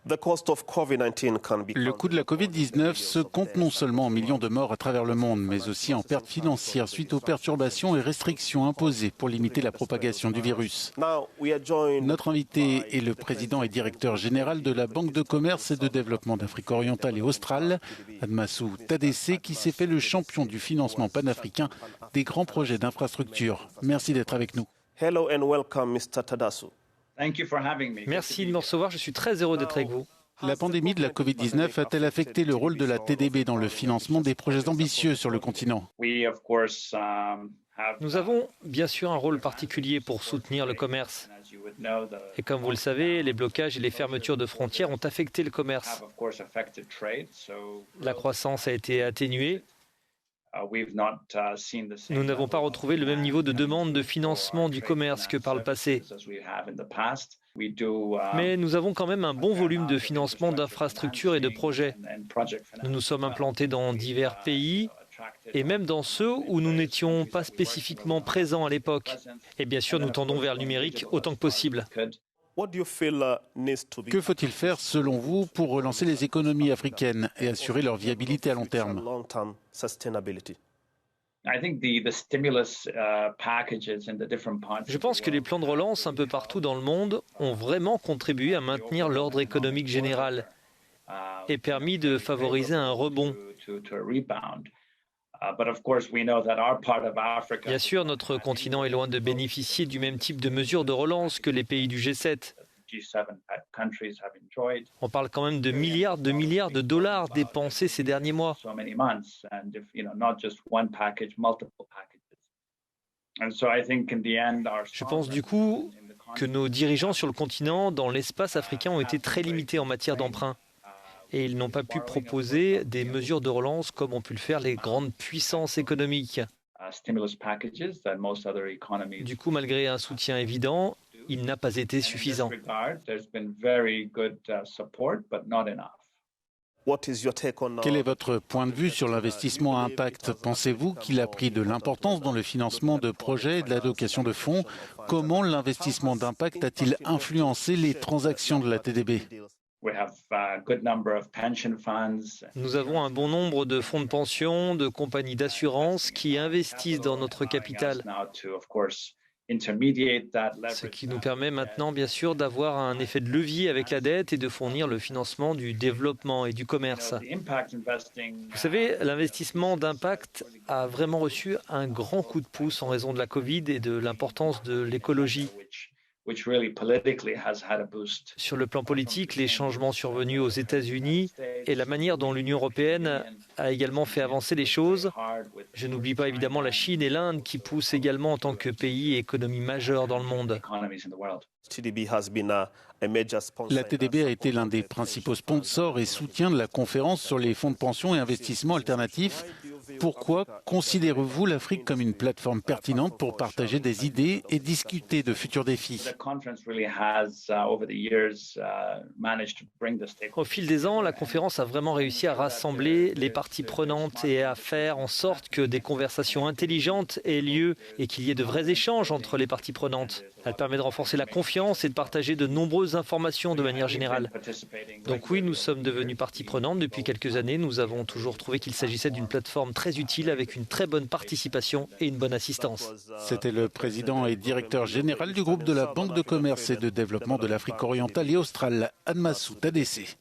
Le coût de la Covid-19 se compte non seulement en millions de morts à travers le monde, mais aussi en pertes financières suite aux perturbations et restrictions imposées pour limiter la propagation du virus. Notre invité est le président et directeur général de la Banque de commerce et de développement d'Afrique orientale et australe, Admassou Tadesse, qui s'est fait le champion du financement panafricain des grands projets d'infrastructure. Merci d'être avec nous. Hello and welcome, Mr. Tadasu. Merci de me recevoir, je suis très heureux d'être avec vous. La pandémie de la Covid-19 a-t-elle affecté le rôle de la TDB dans le financement des projets ambitieux sur le continent? Nous avons bien sûr un rôle particulier pour soutenir le commerce. Et comme vous le savez, les blocages et les fermetures de frontières ont affecté le commerce. La croissance a été atténuée. Nous n'avons pas retrouvé le même niveau de demande de financement du commerce que par le passé. Mais nous avons quand même un bon volume de financement d'infrastructures et de projets. Nous nous sommes implantés dans divers pays et même dans ceux où nous n'étions pas spécifiquement présents à l'époque. Et bien sûr, nous tendons vers le numérique autant que possible. Que faut-il faire, selon vous, pour relancer les économies africaines et assurer leur viabilité à long terme? Je pense que les plans de relance un peu partout dans le monde ont vraiment contribué à maintenir l'ordre économique général et permis de favoriser un rebond. Bien sûr, notre continent est loin de bénéficier du même type de mesures de relance que les pays du G7. On parle quand même de milliards de dollars dépensés ces derniers mois. Je pense du coup que nos dirigeants sur le continent, dans l'espace africain, ont été très limités en matière d'emprunt. Et ils n'ont pas pu proposer des mesures de relance comme ont pu le faire les grandes puissances économiques. Du coup, malgré un soutien évident, il n'a pas été suffisant. Quel est votre point de vue sur l'investissement à impact? Pensez-vous qu'il a pris de l'importance dans le financement de projets et de l'allocation de fonds? Comment l'investissement d'impact a-t-il influencé les transactions de la TDB? Nous avons un bon nombre de fonds de pension, de compagnies d'assurance qui investissent dans notre capital. Ce qui nous permet maintenant, bien sûr, d'avoir un effet de levier avec la dette et de fournir le financement du développement et du commerce. Vous savez, l'investissement d'impact a vraiment reçu un grand coup de pouce en raison de la Covid et de l'importance de l'écologie. Sur le plan politique, les changements survenus aux États-Unis et la manière dont l'Union européenne a également fait avancer les choses. Je n'oublie pas évidemment la Chine et l'Inde qui poussent également en tant que pays et économie majeure dans le monde. La TDB a été l'un des principaux sponsors et soutiens de la conférence sur les fonds de pension et investissements alternatifs. Pourquoi considérez-vous l'Afrique comme une plateforme pertinente pour partager des idées et discuter de futurs défis? Au fil des ans, la conférence a vraiment réussi à rassembler les parties prenantes et à faire en sorte que des conversations intelligentes aient lieu et qu'il y ait de vrais échanges entre les parties prenantes. Elle permet de renforcer la confiance et de partager de nombreuses informations de manière générale. Donc oui, nous sommes devenus partie prenante depuis quelques années. Nous avons toujours trouvé qu'il s'agissait d'une plateforme très utile avec une très bonne participation et une bonne assistance. C'était le président et directeur général du groupe de la Banque de commerce et de développement de l'Afrique orientale et australe, Admassou Tadesse.